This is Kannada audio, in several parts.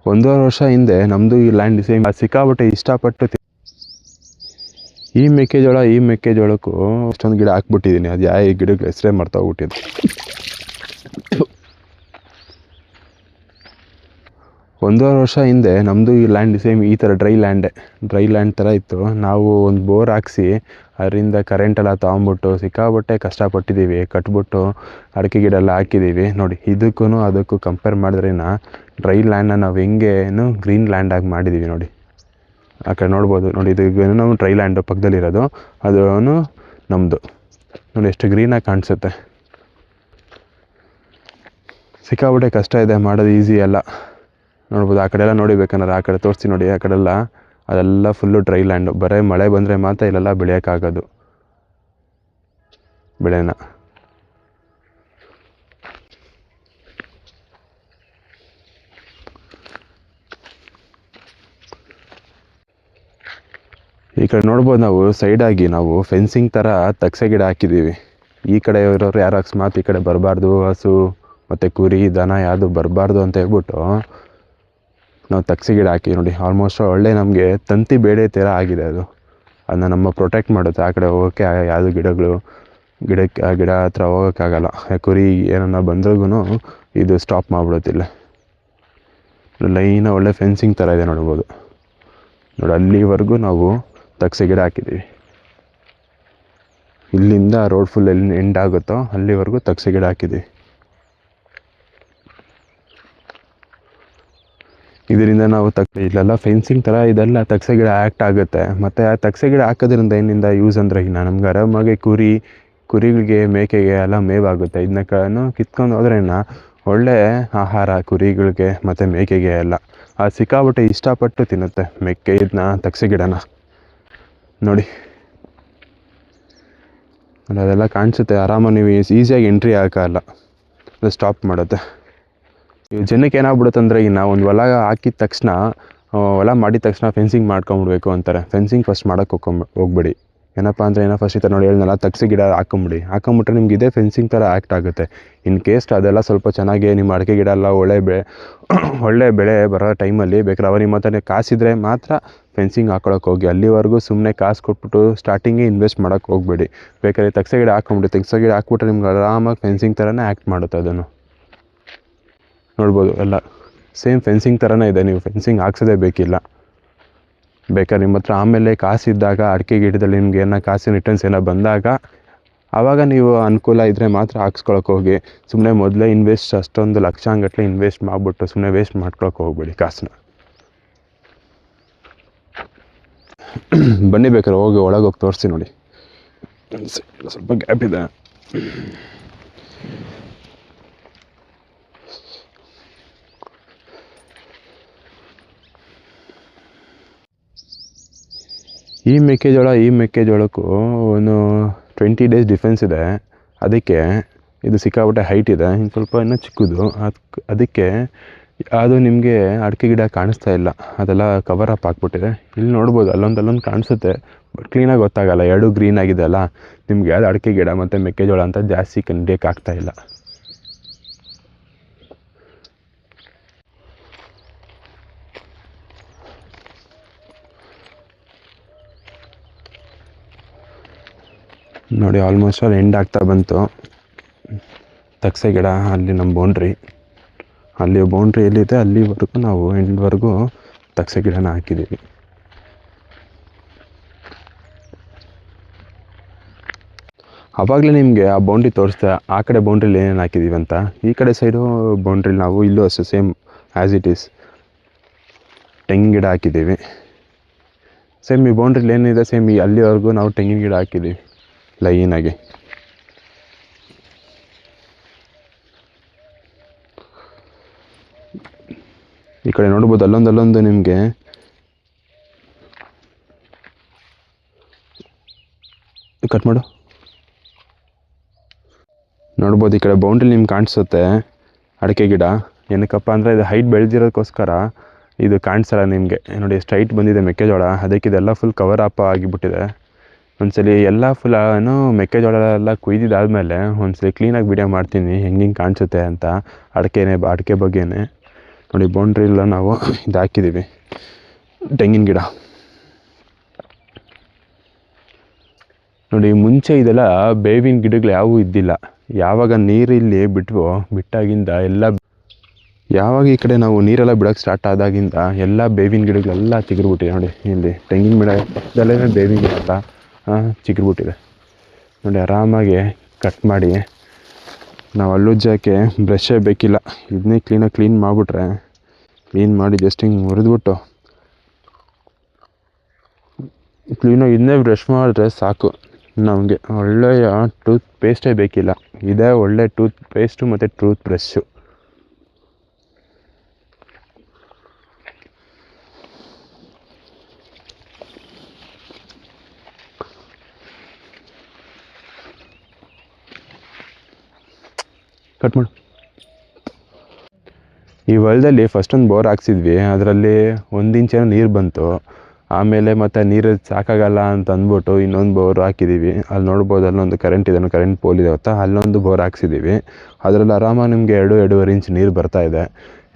1.5 ವರ್ಷ ಹಿಂದೆ ನಮ್ಮದು ಈ ಲ್ಯಾಂಡ್ ಸೇಮ್ ಸಿಕ್ಕಾಪಟ್ಟೆ ಇಷ್ಟಪಟ್ಟು ಈ ಮೆಕ್ಕೆಜೋಳಕ್ಕೂ ಅಷ್ಟೊಂದು ಗಿಡ ಹಾಕ್ಬಿಟ್ಟಿದ್ದೀನಿ. ಅದು ಯಾವ ಗಿಡಕ್ಕೆ ಹೆಸರೇ ಮಾಡ್ತಾ ಹೋಗ್ಬಿಟ್ಟಿದ್ದು. 1.5 ವರ್ಷ ಹಿಂದೆ ನಮ್ಮದು ಈ ಲ್ಯಾಂಡ್ ಸೇಮ್ ಈ ಥರ ಡ್ರೈ ಲ್ಯಾಂಡ್ ಥರ ಇತ್ತು. ನಾವು ಒಂದು ಬೋರ್ ಹಾಕ್ಸಿ ಅದರಿಂದ ಕರೆಂಟೆಲ್ಲ ತೊಗೊಂಬಿಟ್ಟು ಸಿಕ್ಕಾಪಟ್ಟೆ ಕಷ್ಟಪಟ್ಟಿದ್ದೀವಿ. ಕಟ್ಬಿಟ್ಟು ಅಡಿಕೆ ಗಿಡ ಎಲ್ಲ ಹಾಕಿದ್ದೀವಿ. ನೋಡಿ, ಅದಕ್ಕೂ ಕಂಪೇರ್ ಮಾಡಿದ್ರೆ ಡ್ರೈ ಲ್ಯಾಂಡನ್ನ ನಾವು ಹೆಂಗೇನು ಗ್ರೀನ್ ಲ್ಯಾಂಡಾಗಿ ಮಾಡಿದ್ದೀವಿ. ನೋಡಿ, ಆ ಕಡೆ ನೋಡ್ಬೋದು. ನೋಡಿ, ಇದು ನಾವು ಡ್ರೈ ಲ್ಯಾಂಡು ಪಕ್ಕದಲ್ಲಿರೋದು, ಅದು ನಮ್ಮದು. ನೋಡಿ ಎಷ್ಟು ಗ್ರೀನಾಗಿ ಕಾಣಿಸುತ್ತೆ. ಸಿಕ್ಕಾಪಟ್ಟೆ ಕಷ್ಟ ಇದೆ, ಮಾಡೋದು ಈಸಿ ಅಲ್ಲ. ನೋಡ್ಬೋದು, ಆ ಕಡೆ ಎಲ್ಲ ನೋಡಿಬೇಕಂದ್ರೆ ಆ ಕಡೆ ತೋರಿಸಿ ನೋಡಿ. ಆ ಕಡೆಲ್ಲ ಅದೆಲ್ಲ ಫುಲ್ಲು ಡ್ರೈ ಲ್ಯಾಂಡು. ಬರೀ ಮಳೆ ಬಂದರೆ ಮಾತ್ರ ಇಲ್ಲೆಲ್ಲ ಬೆಳೆಯೋಕ್ಕಾಗೋದು ಬೆಳೆನ. ಈ ಕಡೆ ನೋಡ್ಬೋದು, ನಾವು ಸೈಡಾಗಿ ನಾವು ಫೆನ್ಸಿಂಗ್ ಥರ ತಗ್ಸೆ ಗಿಡ ಹಾಕಿದ್ದೀವಿ. ಈ ಕಡೆ ಇರೋರು ಯಾರು ಅಕಸ್ಮಾತ್ ಈ ಕಡೆ ಬರಬಾರ್ದು, ಹಸು ಮತ್ತು ಕುರಿ ದನ ಯಾವುದು ಬರಬಾರ್ದು ಅಂತ ಹೇಳ್ಬಿಟ್ಟು ನಾವು ತಗ್ಸೆ ಗಿಡ ಹಾಕಿ. ನೋಡಿ, ಆಲ್ಮೋಸ್ಟ್ ಒಳ್ಳೆ ನಮಗೆ ತಂತಿ ಬೇಳೆ ಥರ ಆಗಿದೆ. ಅದನ್ನ ನಮ್ಮ ಪ್ರೊಟೆಕ್ಟ್ ಮಾಡುತ್ತೆ. ಆ ಕಡೆ ಹೋಗೋಕ್ಕೆ ಯಾವುದು ಗಿಡ ಹತ್ರ ಹೋಗೋಕ್ಕಾಗಲ್ಲ. ಕುರಿ ಏನನ್ನ ಬಂದ್ರೂ ಇದು ಸ್ಟಾಪ್ ಮಾಡಿಬಿಡುತ್ತಿಲ್ಲ. ಲೈನ ಒಳ್ಳೆ ಫೆನ್ಸಿಂಗ್ ಥರ ಇದೆ ನೋಡ್ಬೋದು. ನೋಡಿ, ಅಲ್ಲಿವರೆಗೂ ನಾವು ತಗ್ಸೆ ಗಿಡ ಹಾಕಿದ್ದೀವಿ. ಇಲ್ಲಿಂದ ರೋಡ್ ಫುಲ್ ಎಲ್ಲಿ ಎಂಡ್ ಆಗುತ್ತೋ ಅಲ್ಲಿವರೆಗೂ ತಗ್ಸೆ ಗಿಡ ಹಾಕಿದ್ದೀವಿ. ಇದರಿಂದ ನಾವು ಇಲ್ಲೆಲ್ಲ ಫೆನ್ಸಿಂಗ್ ಥರ ಇದೆಲ್ಲ ತಗ್ಸೆ ಗಿಡ ಆ್ಯಕ್ಟ್ ಆಗುತ್ತೆ. ಮತ್ತು ಆ ತಗ್ಸೆ ಗಿಡ ಹಾಕೋದ್ರಿಂದ ಏನಿಂದ ಯೂಸ್ ಅಂದರೆ ನಮ್ಗೆ ಆರಾಮಾಗಿ ಕುರಿಗಳಿಗೆ ಮೇಕೆಗೆ ಎಲ್ಲ ಮೇವಾಗುತ್ತೆ. ಇದನ್ನ ಕಿತ್ಕೊಂಡು ಹೋದ್ರೆ ಒಳ್ಳೆ ಆಹಾರ ಕುರಿಗಳಿಗೆ ಮತ್ತು ಮೇಕೆಗೆ ಎಲ್ಲ. ಅದು ಸಿಕ್ಕಾಪಟ್ಟೆ ಇಷ್ಟಪಟ್ಟು ತಿನ್ನುತ್ತೆ ಇದನ್ನ ತಗ್ಸೆ ಗಿಡನ. ನೋಡಿ, ಅದೆಲ್ಲ ಕಾಣಿಸುತ್ತೆ. ಆರಾಮಾಗಿ ನೀವು ಈಸಿಯಾಗಿ ಎಂಟ್ರಿ ಹಾಕೋಲ್ಲ, ಅದು ಸ್ಟಾಪ್ ಮಾಡುತ್ತೆ. ಜನಕ್ಕೆ ಏನಾಗ್ಬಿಡುತ್ತೆ ಅಂದರೆ, ನಾವು ಒಂದು ಹೊಲ ಹಾಕಿದ ತಕ್ಷಣ ಹೊಲ ಮಾಡಿದ ತಕ್ಷಣ ಫೆನ್ಸಿಂಗ್ ಮಾಡ್ಕೊಂಬಿಡ್ಬೇಕು ಅಂತಾರೆ. ಫೆನ್ಸಿಂಗ್ ಫಸ್ಟ್ ಮಾಡೋಕ್ಕೆ ಹೋಗ್ಬೇಡಿ. ಏನಪ್ಪ ಅಂದರೆ ಫಸ್ಟ್ ಈ ಥರ ನೋಡಿ ಹೇಳಿದ್ನಲ್ಲ, ತಗ್ಸೆ ಗಿಡ ಹಾಕೊಂಬಿಟ್ರೆ ನಿಮ್ಗೆ ಇದೇ ಫೆನ್ಸಿಂಗ್ ಥರ ಆ್ಯಕ್ಟ್ ಆಗುತ್ತೆ. ಇನ್ ಕೇಸ್ ಅದೆಲ್ಲ ಸ್ವಲ್ಪ ಚೆನ್ನಾಗಿ ನಿಮ್ಮ ಅಡಿಕೆ ಗಿಡ ಎಲ್ಲ ಒಳ್ಳೆ ಬೆಳೆ ಬರೋ ಟೈಮಲ್ಲಿ ಬೇಕಾದ್ರೆ ಅವ್ರು ನಿಮ್ಮ ಹತ್ರ ಕಾಸಿದ್ರೆ ಮಾತ್ರ ಫೆನ್ಸಿಂಗ್ ಹಾಕೊಳಕ್ಕೆ ಹೋಗಿ. ಅಲ್ಲಿವರೆಗೂ ಸುಮ್ಮನೆ ಕಾಸು ಕೊಟ್ಬಿಟ್ಟು ಸ್ಟಾರ್ಟಿಂಗೇ ಇನ್ವೆಸ್ಟ್ ಮಾಡೋಕ್ಕೆ ಹೋಗ್ಬೇಡಿ. ಬೇಕಾದ್ರೆ ತಗ್ಸೆ ಗಿಡ ತಗ್ಸೆ ಗಿಡ ಹಾಕ್ಬಿಟ್ರೆ ನಿಮ್ಗೆ ಆರಾಮಾಗಿ ಫೆನ್ಸಿಂಗ್ ಥರನೇ ಆ್ಯಕ್ಟ್ ಮಾಡುತ್ತೆ. ಅದನ್ನು ನೋಡ್ಬೋದು, ಎಲ್ಲ ಸೇಮ್ ಫೆನ್ಸಿಂಗ್ ಥರನೇ ಇದೆ. ನೀವು ಫೆನ್ಸಿಂಗ್ ಹಾಕ್ಸೋದೇ ಬೇಕಿಲ್ಲ. ಬೇಕಾದ್ರೆ ನಿಮ್ಮ ಹತ್ರ ಆಮೇಲೆ ಕಾಸಿದ್ದಾಗ ಅಡಿಕೆ ಗಿಡದಲ್ಲಿ ನಿಮ್ಗೆ ಕಾಸಿನ ರಿಟರ್ನ್ಸ್ ಬಂದಾಗ ಆವಾಗ ನೀವು ಅನುಕೂಲ ಇದ್ದರೆ ಮಾತ್ರ ಹಾಕ್ಸ್ಕೊಳಕ್ಕೆ ಹೋಗಿ. ಸುಮ್ಮನೆ ಮೊದಲೇ ಅಷ್ಟೊಂದು ಲಕ್ಷಾಂಗಟ್ಟಲೆ ಇನ್ವೆಸ್ಟ್ ಮಾಡಿಬಿಟ್ಟು ಸುಮ್ಮನೆ ವೇಸ್ಟ್ ಮಾಡ್ಕೊಳಕ್ಕೆ ಹೋಗ್ಬೇಡಿ ಕಾಸನ್ನ. ಬನ್ನಿ, ಬೇಕಾದ್ರೆ ಒಳಗೆ ಹೋಗಿ ತೋರಿಸಿ ನೋಡಿ. ಸ್ವಲ್ಪ ಗ್ಯಾಪ್ ಇದೆ. ಈ ಮೆಕ್ಕೆಜೋಳಕ್ಕೂ ಒಂದು 20 ಡೇಸ್ ಡಿಫ್ರೆನ್ಸ್ ಇದೆ. ಅದಕ್ಕೆ ಇದು ಸಿಕ್ಕಾಪಟ್ಟೆ ಹೈಟ್ ಇದೆ, ಇನ್ನು ಸ್ವಲ್ಪ ಇನ್ನೂ ಚಿಕ್ಕದು. ಅದಕ್ಕೆ ಅದು ನಿಮಗೆ ಅಡಿಕೆ ಗಿಡ ಕಾಣಿಸ್ತಾ ಇಲ್ಲ, ಅದೆಲ್ಲ ಕವರ್ ಅಪ್ ಹಾಕ್ಬಿಟ್ಟಿದೆ. ಇಲ್ಲಿ ನೋಡ್ಬೋದು, ಅಲ್ಲೊಂದು ಕಾಣಿಸುತ್ತೆ, ಬಟ್ ಕ್ಲೀನಾಗಿ ಗೊತ್ತಾಗಲ್ಲ. ಎರಡೂ ಗ್ರೀನ್ ಆಗಿದೆ ಅಲ್ಲ, ನಿಮ್ಗೆ ಯಾವುದು ಅಡಿಕೆ ಗಿಡ ಮತ್ತು ಮೆಕ್ಕೆಜೋಳ ಅಂತ ಜಾಸ್ತಿ ಕಂಡಿಯಕ್ಕೆ ಆಗ್ತಾಯಿಲ್ಲ. ನೋಡಿ, ಆಲ್ಮೋಸ್ಟ್ ಅಲ್ಲಿ ಎಂಡ್ ಆಗ್ತಾ ಬಂತು. ತಗ್ಸೆ ಗಿಡ ಅಲ್ಲಿ ನಮ್ಮ ಬೌಂಡ್ರಿ ಎಲ್ಲಿದೆ ಅಲ್ಲಿವರೆಗೂ ನಾವು ಎಂಡ್ವರೆಗೂ ತಗ್ಸೆ ಗಿಡನ ಹಾಕಿದ್ದೀವಿ. ಆವಾಗಲೇ ನಿಮಗೆ ಆ ಬೌಂಡ್ರಿ ತೋರಿಸ್ದೆ, ಆ ಕಡೆ ಬೌಂಡ್ರಿಲಿ ಏನೇನು ಹಾಕಿದ್ದೀವಿ ಅಂತ. ಈ ಕಡೆ ಸೈಡು ಬೌಂಡ್ರಿಲಿ ನಾವು ಇಲ್ಲೂ ಅಷ್ಟೇ ಸೇಮ್ ಆ್ಯಸ್ ಇಟ್ ಈಸ್ ತೆಂಗಿನ ಗಿಡ ಹಾಕಿದ್ದೀವಿ. ಸೇಮ್ ಈ ಬೌಂಡ್ರಿಲಿ ಏನಿದೆ ಸೇಮ್ ಅಲ್ಲಿವರೆಗೂ ನಾವು ತೆಂಗಿನ ಗಿಡ ಹಾಕಿದ್ದೀವಿ ಲೈನಾಗಿ. ಈ ಕಡೆ ನೋಡ್ಬೋದು, ಅಲ್ಲೊಂದು ನಿಮಗೆ ಕಟ್ ಮಾಡು. ನೋಡ್ಬೋದು, ಈ ಕಡೆ ಬೌಂಡ್ರಿ ನಿಮ್ಗೆ ಕಾಣಿಸುತ್ತೆ ಅಡಿಕೆ ಗಿಡ. ಏನಕ್ಕಪ್ಪ ಅಂದರೆ ಇದು ಹೈಟ್ ಬೆಳೆದಿರೋದಕ್ಕೋಸ್ಕರ ಇದು ಕಾಣಿಸಲ್ಲ ನಿಮಗೆ. ನೋಡಿ ಎಷ್ಟು ಹೈಟ್ ಬಂದಿದೆ ಮೆಕ್ಕೆಜೋಳ, ಅದಕ್ಕೆ ಇದೆಲ್ಲ ಫುಲ್ ಕವರ್ ಅಪ್ ಆಗಿಬಿಟ್ಟಿದೆ. ಒಂದ್ಸಲಿ ಎಲ್ಲ ಫುಲ್ ಮೆಕ್ಕೆಜೋಳ ಎಲ್ಲ ಕುಯ್ದಿದ್ದಾದಮೇಲೆ ಒಂದ್ಸಲಿ ಕ್ಲೀನಾಗಿ ವಿಡಿಯೋ ಮಾಡ್ತೀನಿ ಹೆಂಗೆ ಕಾಣಿಸುತ್ತೆ ಅಂತ. ಅಡಿಕೆ ಬಗ್ಗೆನೇ ನೋಡಿ ಬೌಂಡ್ರಿ ಎಲ್ಲ ನಾವು ಇದು ಹಾಕಿದ್ದೀವಿ ತೆಂಗಿನ ಗಿಡ. ನೋಡಿ ಮುಂಚೆ ಇದೆಲ್ಲ ಬೇವಿನ ಗಿಡಗಳು ಯಾವುವು ಇದ್ದಿಲ್ಲ. ಯಾವಾಗ ನೀರಿಲ್ಲಿ ಬಿಟ್ಟಾಗಿಂದ ಎಲ್ಲ ಯಾವಾಗ ಈ ಕಡೆ ನಾವು ನೀರೆಲ್ಲ ಬಿಡೋಕ್ಕೆ ಸ್ಟಾರ್ಟ್ ಆದಾಗಿಂದ ಎಲ್ಲ ಬೇವಿನ ಗಿಡಗಳೆಲ್ಲ ಚಿಗುರ್ಬಿಟ್ಟಿದೆ. ನೋಡಿ ಇಲ್ಲಿ ತೆಂಗಿನ ಗಿಡ ಪಕ್ಕದಲ್ಲೇ ಬೇವಿನ ಗಿಡ ಅಂತ ಚಿಗುರ್ಬಿಟ್ಟಿದೆ. ನೋಡಿ ಆರಾಮಾಗಿ ಕಟ್ ಮಾಡಿ ನಾವು ಹಲ್ಲುಜ್ಜೋಕ್ಕೆ ಬ್ರಷೇ ಬೇಕಿಲ್ಲ. ಇದನ್ನೇ ಕ್ಲೀನ್ ಮಾಡಿಬಿಟ್ರೆ ಕ್ಲೀನ್ ಮಾಡಿ ಜಸ್ಟ್ ಹಿಂಗೆ ಮುರಿದ್ಬಿಟ್ಟು ಕ್ಲೀನಾಗಿ ಇದನ್ನೇ ಬ್ರಷ್ ಮಾಡಿದ್ರೆ ಸಾಕು. ನಮಗೆ ಒಳ್ಳೆಯ ಟೂತ್ ಪೇಸ್ಟೇ ಬೇಕಿಲ್ಲ. ಇದೇ ಒಳ್ಳೆ ಟೂತ್ ಪೇಸ್ಟು ಮತ್ತು ಟೂತ್ ಬ್ರಷ್ಷು. ಕಟ್ ಮಾಡು. ಈ ಹೊಲದಲ್ಲಿ ಫಸ್ಟೊಂದು ಬೋರ್ ಹಾಕ್ಸಿದ್ವಿ. ಅದರಲ್ಲಿ 1 ಇಂಚೇನೋ ನೀರು ಬಂತು. ಆಮೇಲೆ ಮತ್ತು ನೀರು ಸಾಕಾಗಲ್ಲ ಅಂತ ಅಂದ್ಬಿಟ್ಟು ಇನ್ನೊಂದು ಬೋರ್ ಹಾಕಿದ್ದೀವಿ. ಅಲ್ಲಿ ನೋಡ್ಬೋದು, ಅಲ್ಲೊಂದು ಕರೆಂಟ್ ಕರೆಂಟ್ ಪೋಲ್ ಇದೆ ಗೊತ್ತಾ, ಅಲ್ಲೊಂದು ಬೋರ್ ಹಾಕ್ಸಿದ್ದೀವಿ. ಅದರಲ್ಲಿ ಆರಾಮಾಗಿ ನಿಮಗೆ 2-2.5 ಇಂಚ್ ನೀರು ಬರ್ತಾಯಿದೆ.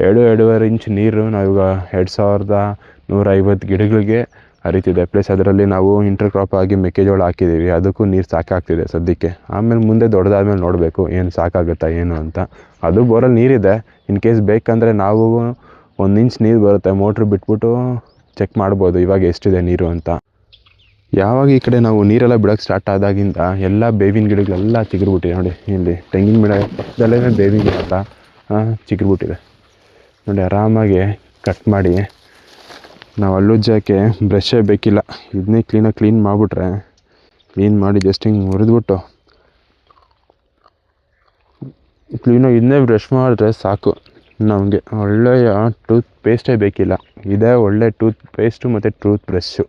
2-2.5 ಇಂಚ್ ನೀರು ನಾವೀಗ 2150 ಗಿಡಗಳಿಗೆ ಹರಿತಿದೆ. ಪ್ಲಸ್ ಅದರಲ್ಲಿ ನಾವು ಇಂಟರ್ ಕ್ರಾಪ್ ಆಗಿ ಮೆಕ್ಕೆಜೋಳ ಹಾಕಿದ್ದೀವಿ. ಅದಕ್ಕೂ ನೀರು ಸಾಕಾಗ್ತಿದೆ ಸದ್ಯಕ್ಕೆ. ಆಮೇಲೆ ಮುಂದೆ ದೊಡ್ಡದಾದ್ಮೇಲೆ ನೋಡಬೇಕು ಏನು ಸಾಕಾಗುತ್ತಾ ಏನು ಅಂತ. ಅದು ಬೋರಲ್ಲಿ ನೀರಿದೆ. ಇನ್ ಕೇಸ್ ಬೇಕಂದರೆ ನಾವು 1 ಇಂಚ್ ನೀರು ಬರುತ್ತೆ, ಮೋಟ್ರ್ ಬಿಟ್ಬಿಟ್ಟು ಚೆಕ್ ಮಾಡ್ಬೋದು ಇವಾಗ ಎಷ್ಟಿದೆ ನೀರು ಅಂತ. ಯಾವಾಗ ಈ ಕಡೆ ನಾವು ನೀರೆಲ್ಲ ಬಿಡೋಕ್ಕೆ ಸ್ಟಾರ್ಟ್ ಆದಾಗಿಂದ ಎಲ್ಲ ಬೇವಿನ ಗಿಡಗಳೆಲ್ಲ ಚಿಗುರ್ಬಿಟ್ಟಿದೆ. ನೋಡಿ ಇಲ್ಲಿ ತೆಂಗಿನ ಗಿಡ ಪಕ್ಕದಲ್ಲೇ ಬೇವಿನ ಗಿಡ ಅಂತ ಚಿಗುರ್ಬಿಟ್ಟಿದೆ. ನೋಡಿ ಆರಾಮಾಗಿ ಕಟ್ ಮಾಡಿ ನಾವು ಹಲ್ಲುಜ್ಜೋಕ್ಕೆ ಬ್ರಷೇ ಬೇಕಿಲ್ಲ. ಇದನ್ನೇ ಕ್ಲೀನ್ ಮಾಡಿಬಿಟ್ರೆ ಕ್ಲೀನ್ ಮಾಡಿ ಜಸ್ಟ್ ಹಿಂಗೆ ಮುರಿದ್ಬಿಟ್ಟು ಕ್ಲೀನಾಗಿ ಇದನ್ನೇ ಬ್ರಷ್ ಮಾಡಿದ್ರೆ ಸಾಕು. ನಮಗೆ ಒಳ್ಳೆಯ ಟೂತ್ ಪೇಸ್ಟೇ ಬೇಕಿಲ್ಲ. ಇದೇ ಒಳ್ಳೆ ಟೂತ್ ಪೇಸ್ಟು ಮತ್ತು ಟೂತ್ ಬ್ರಷ್ಷು.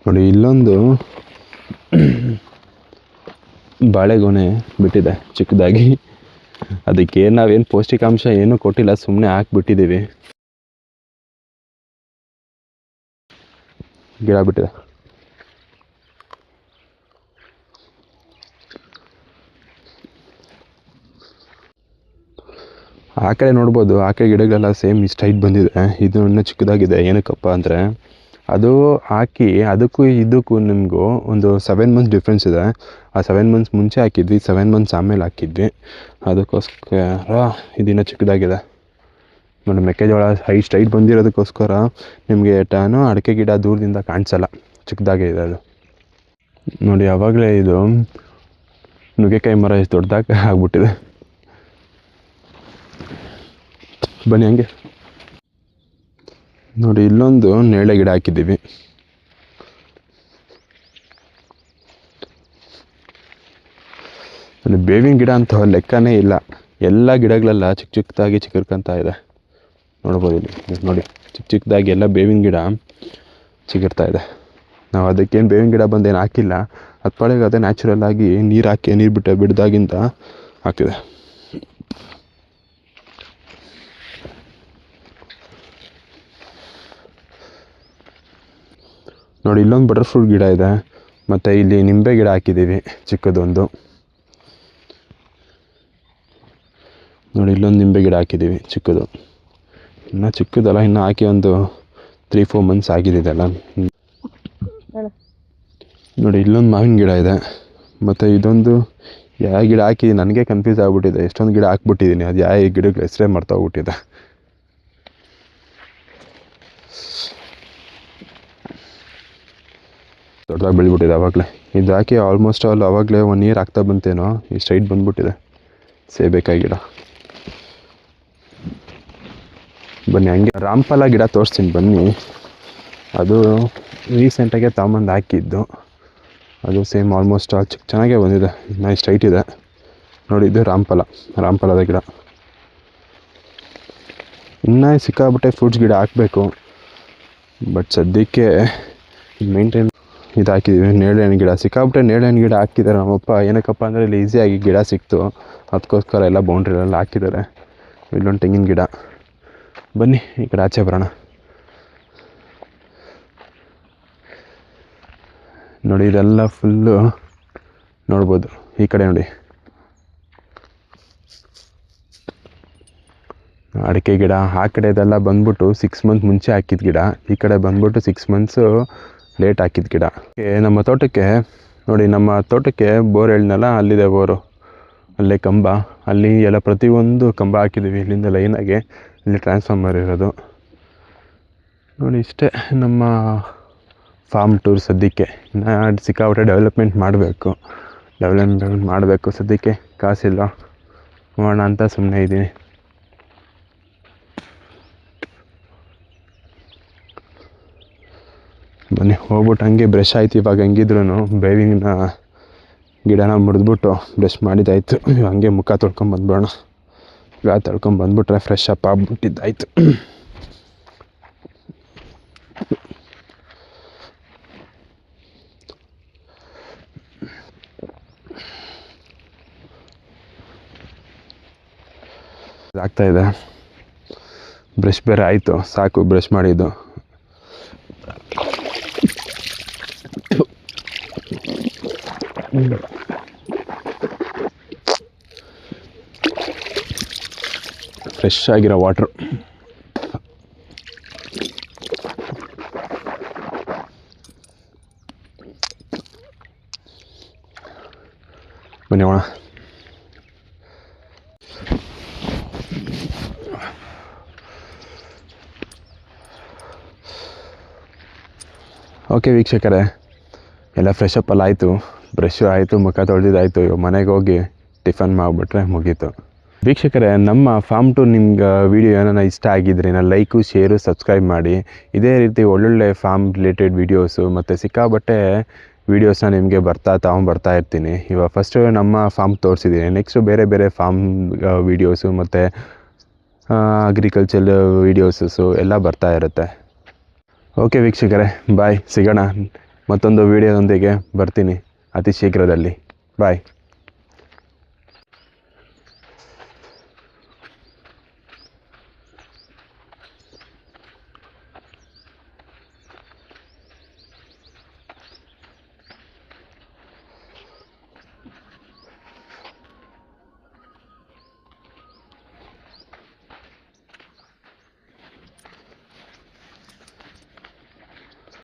ನೋಡಿ ಇಲ್ಲೊಂದು ಬಾಳೆಗೊನೆ ಬಿಟ್ಟಿದೆ ಚಿಕ್ಕದಾಗಿ. ಅದಕ್ಕೆ ನಾವೇನು ಪೌಷ್ಟಿಕಾಂಶ ಏನೂ ಕೊಟ್ಟಿಲ್ಲ, ಸುಮ್ಮನೆ ಹಾಕ್ಬಿಟ್ಟಿದ್ದೀವಿ. ಗಿಡ ಬಿಟ್ಟಿದೆ. ಆ ಕಡೆ ನೋಡ್ಬೋದು, ಆ ಕಡೆ ಗಿಡಗಳೆಲ್ಲ ಸೇಮ್ ಇಷ್ಟು ಹೈಟ್ ಬಂದಿದೆ. ಇದು ಇನ್ನೂ ಚಿಕ್ಕದಾಗಿದೆ. ಏನಕ್ಕಪ್ಪ ಅಂದರೆ ಅದು ಹಾಕಿ ಅದಕ್ಕೂ ಇದಕ್ಕೂ ನಿಮಗೂ ಒಂದು 7 ಮಂತ್ಸ್ ಡಿಫ್ರೆನ್ಸ್ ಇದೆ. ಆ 7 ಮಂತ್ಸ್ ಮುಂಚೆ ಹಾಕಿದ್ವಿ, 7 ಮಂತ್ಸ್ ಆಮೇಲೆ ಹಾಕಿದ್ವಿ. ಅದಕ್ಕೋಸ್ಕರ ಇದಿನ್ನೂ ಚಿಕ್ಕದಾಗಿದೆ. ನೋಡಿ ಮೆಕ್ಕೆಜೋಳ ಹೈಟ್ ಬಂದಿರೋದಕ್ಕೋಸ್ಕರ ನಿಮಗೆ ಅಡಿಕೆ ಗಿಡ ದೂರದಿಂದ ಕಾಣಿಸಲ್ಲ, ಚಿಕ್ಕದಾಗಿದೆ ಅದು. ನೋಡಿ ಆವಾಗಲೇ ಇದು ನುಗ್ಗೆಕಾಯಿ ಮರ ಎಷ್ಟು ದೊಡ್ಡದಾಗಿ ಆಗ್ಬಿಟ್ಟಿದೆ. ಬನ್ನಿ ಹಂಗೆ. ನೋಡಿ ಇಲ್ಲೊಂದು ನೇರಳೆ ಗಿಡ ಹಾಕಿದ್ದೀವಿ. ಬೇವಿನ ಗಿಡ ಅಂತ ಲೆಕ್ಕನೇ ಇಲ್ಲ. ಎಲ್ಲ ಗಿಡಗಳೆಲ್ಲ ಚಿಕ್ಕದಾಗಿ ಚಿಗುರ್ಕೊಂತ ಇದೆ. ನೋಡ್ಬೋದು ಇಲ್ಲಿ ನೋಡಿ, ಚಿಕ್ಕದಾಗಿ ಎಲ್ಲ ಬೇವಿನ ಗಿಡ ಚಿಗುರ್ತಾ ಇದೆ. ನಾವು ಅದಕ್ಕೇನು ಬೇವಿನ ಗಿಡ ಬಂದೇನು ಹಾಕಿಲ್ಲ. ಅದು ಪಾಡಿಗೆ ಅದೇ ನ್ಯಾಚುರಲ್ ಆಗಿ ನೀರು ಬಿಡ್ದಾಗಿಂದ ಆಗ್ತಿದೆ. ನೋಡಿ ಇಲ್ಲೊಂದು ಬಟರ್ ಫ್ರೂಟ್ ಗಿಡ ಇದೆ. ಮತ್ತು ಇಲ್ಲಿ ನಿಂಬೆ ಗಿಡ ಹಾಕಿದ್ದೀವಿ ಚಿಕ್ಕದೊಂದು. ನೋಡಿ ಇಲ್ಲೊಂದು ನಿಂಬೆ ಗಿಡ ಹಾಕಿದ್ದೀವಿ ಚಿಕ್ಕದು. ಇನ್ನೂ ಚಿಕ್ಕದಲ್ಲ, ಇನ್ನೂ ಹಾಕಿ ಒಂದು 3-4 ಮಂತ್ಸ್ ಆಗಿದೆಯಲ್ಲ. ನೋಡಿ ಇಲ್ಲೊಂದು ಮಾವಿನ ಗಿಡ ಇದೆ. ಮತ್ತು ಇದೊಂದು ಯಾವ ಗಿಡ ಹಾಕಿ ನನಗೆ ಕನ್ಫ್ಯೂಸ್ ಆಗಿಬಿಟ್ಟಿದೆ. ಎಷ್ಟೊಂದು ಗಿಡ ಹಾಕ್ಬಿಟ್ಟಿದ್ದೀನಿ, ಅದು ಯಾವ ಗಿಡಗಳ ಹೆಸರೇ ಮರ್ತೋಗ್ಬಿಟ್ಟಿದೆ. ದೊಡ್ಡದಾಗಿ ಬೆಳೆದ್ಬಿಟ್ಟಿದೆ ಆವಾಗಲೇ. ಇದು ಹಾಕಿ ಆಲ್ಮೋಸ್ಟ್ ಆವಾಗಲೇ 1 ಇಯರ್ ಆಗ್ತಾ ಬಂತೇನೋ, ಇಷ್ಟು ಹೈಟ್ ಬಂದ್ಬಿಟ್ಟಿದೆ ಸೇಬೇಕಾಗಿ ಗಿಡ. ಬನ್ನಿ ಹಂಗೆ ರಾಮಫಲ ಗಿಡ ತೋರಿಸ್ತೀನಿ ಬನ್ನಿ. ಅದು ರೀಸೆಂಟಾಗೆ ತಗೊಂಬಂದು ಹಾಕಿದ್ದು. ಅದು ಸೇಮ್ ಆಲ್ಮೋಸ್ಟ್ ಚೆನ್ನಾಗೇ ಬಂದಿದೆ, ಇನ್ನೂ ಇಷ್ಟು ಹೈಟ್ ಇದೆ. ನೋಡಿ ಇದು ರಾಮಫಲದ ಗಿಡ. ಇನ್ನೂ ಸಿಕ್ಕಾಬಿಟ್ಟೆ ಫ್ರೂಟ್ಸ್ ಗಿಡ ಹಾಕಬೇಕು. ಬಟ್ ಸದ್ಯಕ್ಕೆ ಮೇಂಟೈನ್ ಇದು ಹಾಕಿದ್ದೀವಿ. ನೇರಳೆ ಹಣ್ಣು ಗಿಡ ಸಿಕ್ಕಾಬಿಟ್ಟೆ ನೇರಳೆ ಹಣ್ಣು ಗಿಡ ಹಾಕಿದ್ದಾರೆ ನಮ್ಮಪ್ಪ. ಏನಕ್ಕಪ್ಪ ಅಂದರೆ ಇಲ್ಲಿ ಈಸಿಯಾಗಿ ಗಿಡ ಸಿಕ್ತು, ಅದಕ್ಕೋಸ್ಕರ ಎಲ್ಲ ಬೌಂಡ್ರಿಲೆಲ್ಲ ಹಾಕಿದ್ದಾರೆ. ಇಲ್ಲೊಂದು ತೆಂಗಿನ ಗಿಡ. ಬನ್ನಿ ಈ ಕಡೆ ಆಚೆ ಬರೋಣ. ನೋಡಿ ಇದೆಲ್ಲ ಫುಲ್ಲು ನೋಡ್ಬೋದು. ಈ ಕಡೆ ನೋಡಿ ಅಡಿಕೆ ಗಿಡ, ಆ ಕಡೆ ಇದೆಲ್ಲ ಬಂದ್ಬಿಟ್ಟು 6 ಮಂತ್ ಮುಂಚೆ ಹಾಕಿದ ಗಿಡ, ಈ ಕಡೆ ಬಂದ್ಬಿಟ್ಟು 6 ಮಂತ್ಸು ಲೇಟ್ ಹಾಕಿದ ಗಿಡ. ನಮ್ಮ ತೋಟಕ್ಕೆ ನೋಡಿ, ನಮ್ಮ ತೋಟಕ್ಕೆ ಬೋರ್ ಹೇಳಿದ್ನಲ್ಲ, ಅಲ್ಲಿದೆ ಬೋರು, ಅಲ್ಲೇ ಕಂಬ, ಅಲ್ಲಿ ಎಲ್ಲ ಪ್ರತಿಯೊಂದು ಕಂಬ ಹಾಕಿದ್ದೀವಿ ಇಲ್ಲಿಂದ ಲೈನಾಗೆ. ಇಲ್ಲಿ ಟ್ರಾನ್ಸ್ಫಾರ್ಮರ್ ಇರೋದು ನೋಡಿ. ಇಷ್ಟೇ ನಮ್ಮ ಫಾರ್ಮ್ ಟೂರ್ ಸದ್ಯಕ್ಕೆ. ಇನ್ನು ಸಿಕ್ಕಾಪಟ್ಟೆ ಡೆವಲಪ್ಮೆಂಟ್ ಮಾಡಬೇಕು. ಸದ್ಯಕ್ಕೆ ಕಾಸಿಲ್ಲ, ಮಾಡೋಣ ಅಂತ ಸುಮ್ಮನೆ ಇದ್ದೀನಿ. ಬನ್ನಿ ಹೋಗ್ಬಿಟ್ಟು ಹಂಗೆ ಬ್ರಷ್ ಆಯ್ತು. ಇವಾಗ ಹೆಂಗಿದ್ರು ಬೇವಿನ ಗಿಡನ ಮುರಿದ್ಬಿಟ್ಟು ಬ್ರಷ್ ಮಾಡಿದ್ದಾಯ್ತು. ಹಂಗೆ ಮುಖ ತೊಳ್ಕೊಂಬಂದ್ಬಿಡೋಣ. ತೊಳ್ಕೊಂಬಂದ್ಬಿಟ್ರೆ ಫ್ರೆಶ್ ಅಪ್ ಆಗ್ಬಿಟ್ಟಿದ್ದಾಯ್ತು. ಆಗ್ತಾಯಿದೆ. ಬ್ರಷ್ ಬೇರೆ ಆಯಿತು, ಸಾಕು ಬ್ರಷ್ ಮಾಡಿದ್ದು. ಫ್ರೆಶ್ ಆಗಿರೋ ವಾಟ್ರು. ಬನ್ನಿ ಹೋಣ. ಓಕೆ ವೀಕ್ಷಕರೇ, ಎಲ್ಲ ಫ್ರೆಶ್ ಅಪ್ ಎಲ್ಲ ಆಯಿತು, ಬ್ರಷು ಆಯಿತು, ಮುಖ ತೊಳೆದಿದ್ದಾಯಿತು. ಇವಾಗ ಮನೆಗೆ ಹೋಗಿ ಟಿಫನ್ ಮಾಡಿಬಿಟ್ರೆ ಮುಗೀತು. ವೀಕ್ಷಕರೇ, ನಮ್ಮ ಫಾರ್ಮ್ ಟೂರ್ ನಿಮ್ಗೆ ವೀಡಿಯೋ ಏನಾರ ಇಷ್ಟ ಆಗಿದ್ರೆ ಲೈಕು, ಶೇರು, ಸಬ್ಸ್ಕ್ರೈಬ್ ಮಾಡಿ. ಇದೇ ರೀತಿ ಒಳ್ಳೊಳ್ಳೆ ಫಾರ್ಮ್ ರಿಲೇಟೆಡ್ ವೀಡಿಯೋಸು ಮತ್ತು ಸಿಕ್ಕಾಬಟ್ಟೆ ವೀಡಿಯೋಸ್ನ ನಿಮಗೆ ತೊಗೊಂಬರ್ತಾ ಇರ್ತೀನಿ. ಇವಾಗ ಫಸ್ಟು ನಮ್ಮ ಫಾರ್ಮ್ ತೋರಿಸಿದ್ದೀನಿ, ನೆಕ್ಸ್ಟು ಬೇರೆ ಫಾರ್ಮ್ ವೀಡಿಯೋಸು ಮತ್ತು ಅಗ್ರಿಕಲ್ಚರ್ ವೀಡಿಯೋಸು ಎಲ್ಲ ಬರ್ತಾ ಇರುತ್ತೆ. ಓಕೆ ವೀಕ್ಷಕರೇ, ಬಾಯ್. ಸಿಗೋಣ ಮತ್ತೊಂದು ವೀಡಿಯೋದೊಂದಿಗೆ ಬರ್ತೀನಿ ಅತಿ ಶೀಘ್ರದಲ್ಲಿ. ಬಾಯ್.